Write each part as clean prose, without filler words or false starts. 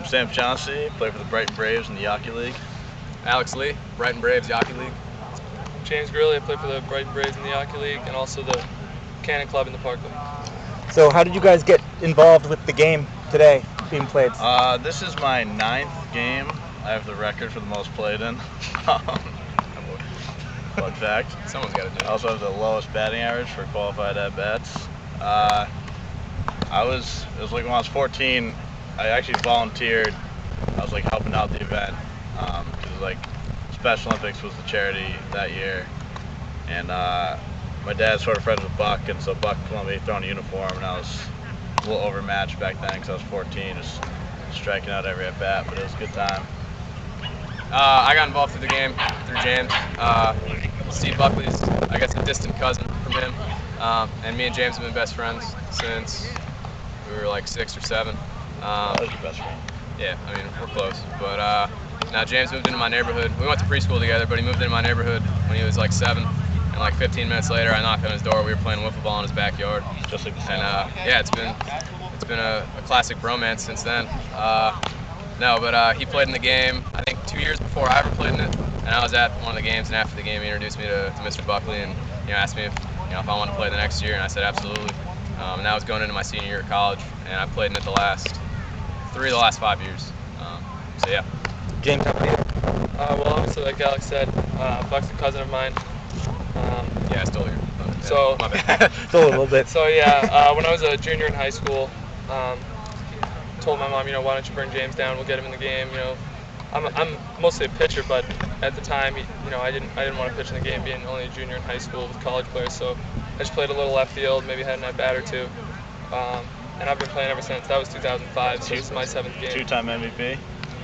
Sam Chauncey, play for the Brighton Braves in the Hockey League. Alex Lee, Brighton Braves Hockey League. James Gurley, I play for the Brighton Braves in the Hockey League and also the Cannon Club in the Park League. So how did you guys get involved with the game today being played? This is my 9th game. I have the record for the most played in. Fun fact. Someone's got to do it. I also have the lowest batting average for qualified at-bats. It was like when I was 14, I actually volunteered. I was like helping out the event because like Special Olympics was the charity that year, and my dad's sort of friends with Buck, and so Buck let me throw in a uniform, and I was a little overmatched back then because I was 14, just striking out every at-bat, but it was a good time. I got involved through the game through James. Steve Buckley's, I guess, a distant cousin from him, and me and James have been best friends since we were like 6 or 7. That was your best friend. Yeah, I mean, we're close. But now James moved into my neighborhood. We went to preschool together, but he moved into my neighborhood when he was like 7. And like 15 minutes later, I knocked on his door. We were playing wiffle ball in his backyard. Just like the same. And yeah, it's been a classic bromance since then. No, but he played in the game, I think 2 years before I ever played in it. And I was at one of the games, and after the game, he introduced me to Mr. Buckley and asked me if I wanted to play the next year, and I said absolutely. And that was going into my senior year at college, and I played in it the last 5 years. So yeah. James, how about you? Well, obviously, like Alex said, Buck's a cousin of mine. Yeah, I stole your. So my bad. So a little bit. So yeah, when I was a junior in high school, told my mom, why don't you bring James down? We'll get him in the game. I'm mostly a pitcher, but at the time, I didn't want to pitch in the game, being only a junior in high school with college players. So I just played a little left field, maybe had an at bat or two, and I've been playing ever since. That was 2005, so it's my 7th game. Two-time MVP.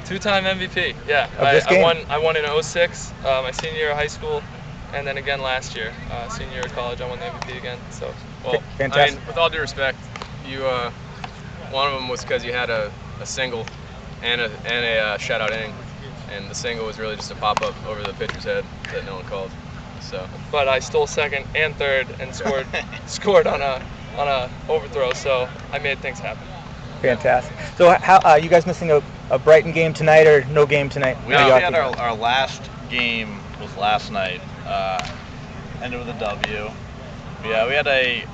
Two-time MVP. Yeah, this game? I won in 06, my senior year of high school, and then again last year, senior year of college, I won the MVP again. So, well, fantastic. I mean, with all due respect, you one of them was because you had a single and a shutout inning, and the single was really just a pop-up over the pitcher's head that no one called. So, but I stole second and third and scored on a overthrow, so I made things happen. Fantastic. So how you guys missing a Brighton game tonight or no game tonight? We had our last game was last night. Ended with a W. Yeah, we had a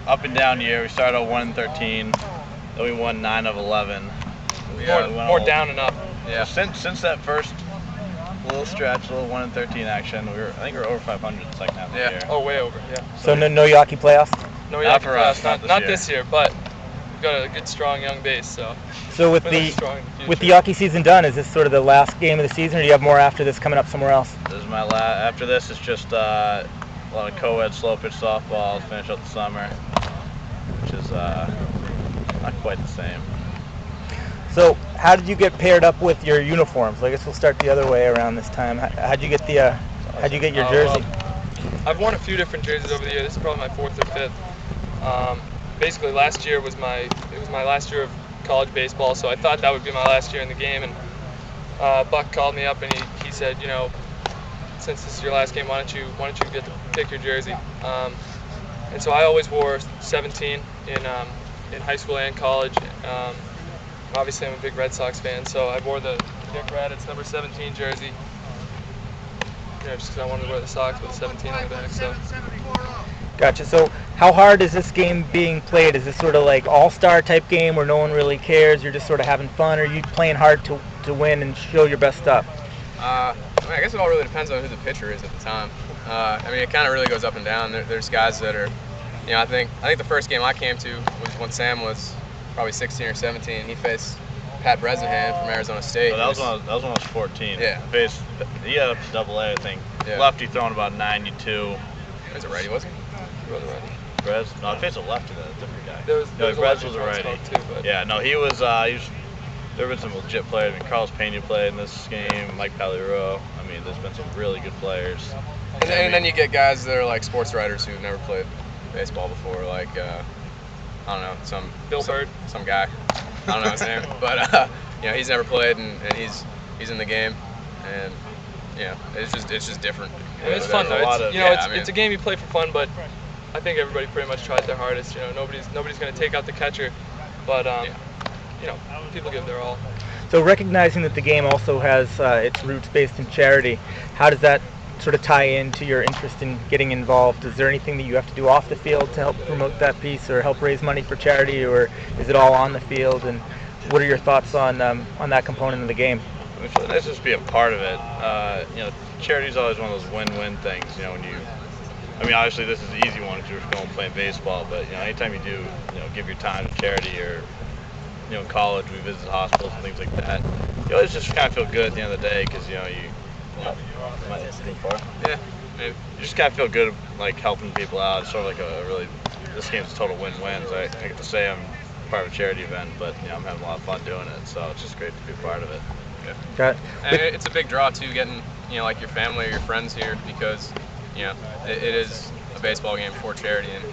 up and down year. We started out 1-13, then we won 9 of 11. More down and up. Yeah. So since that first little stretch, little 1-13 action, I think we were over 500 the second half of the year. Oh, way over. Yeah. So no Yaki playoffs? No Not Yaki for us, playoffs. Not this year, but we've got a good, strong young base. So with the Yaki season done, is this sort of the last game of the season, or do you have more after this coming up somewhere else? This is my last. After this, it's just a lot of co-ed slow pitch softball to finish up the summer, which is not quite the same. So how did you get paired up with your uniforms? I guess we'll start the other way around this time. How'd you get your jersey? Well, I've worn a few different jerseys over the year. This is probably my 4th or 5th. Basically, last year was my last year of college baseball, so I thought that would be my last year in the game. And Buck called me up and he said, since this is your last game, why don't you get to pick your jersey? And so I always wore 17 in high school and college. Obviously, I'm a big Red Sox fan, so I wore the Dick Raddatz number 17 jersey. Just because I wanted to wear the Sox with the 17 on the back. So. Gotcha. So how hard is this game being played? Is this sort of like all-star type game where no one really cares? You're just sort of having fun, or are you playing hard to win and show your best stuff? I guess it all really depends on who the pitcher is at the time. It kind of really goes up and down. There's guys that are, I think the first game I came to was when Sam was probably 16 or 17. He faced Pat Bresnahan from Arizona State. So that was when I was 14. Yeah. He had up to AA, I think. Yeah. Lefty throwing about 92. He was a righty, wasn't he? He was a righty. Brez? No, I faced a lefty, a different guy. Brez was a righty. Too, but. Yeah, no, he was. There have been some legit players. Carlos Pena played in this game. Mike Palero. There's been some really good players. And then you get guys that are like sports writers who've never played baseball before, like I don't know, some guy. I don't know his name, but he's never played and he's in the game, and it's just different. It's fun though. It's a game you play for fun, but I think everybody pretty much tried their hardest. Nobody's going to take out the catcher, but people give their all. So recognizing that the game also has its roots based in charity, how does that sort of tie into your interest in getting involved? Is there anything that you have to do off the field to help promote that piece or help raise money for charity, or is it all on the field? And what are your thoughts on that component of the game? It's really nice just being part of it. Charity is always one of those win-win things. Obviously this is the easy one if you're going playing baseball, but anytime you do, give your time to charity, or in college we visit hospitals and things like that. You always just kind of feel good at the end of the day because you might have to far. Yeah, maybe. You just kind of feel good like helping people out. It's sort of like this game's a total win-win. So I get to say I'm part of a charity event, but I'm having a lot of fun doing it. So it's just great to be a part of it. Yeah. Got it. And it's a big draw too, getting like your family or your friends here, because it is a baseball game for charity. And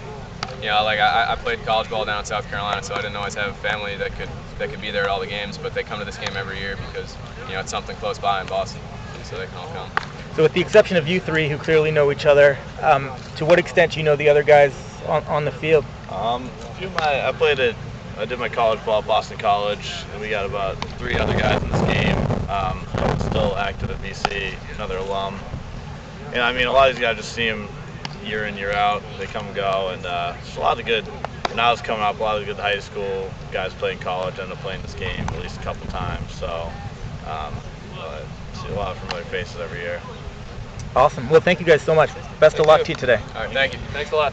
I played college ball down in South Carolina, so I didn't always have a family that could be there at all the games, but they come to this game every year because it's something close by in Boston, so they can all come. So with the exception of you three, who clearly know each other, to what extent do you know the other guys on the field? I did my college ball at Boston College, and we got about 3 other guys in this game. Still active at BC, another alum. And a lot of these guys, just see them year in, year out. They come and go, and just a lot of good. When I was coming up, a lot of good high school guys playing college ended up playing this game at least a couple times. So I see a lot of familiar faces every year. Awesome. Well, thank you guys so much. Best of luck to you today. All right, thank you. Thanks a lot.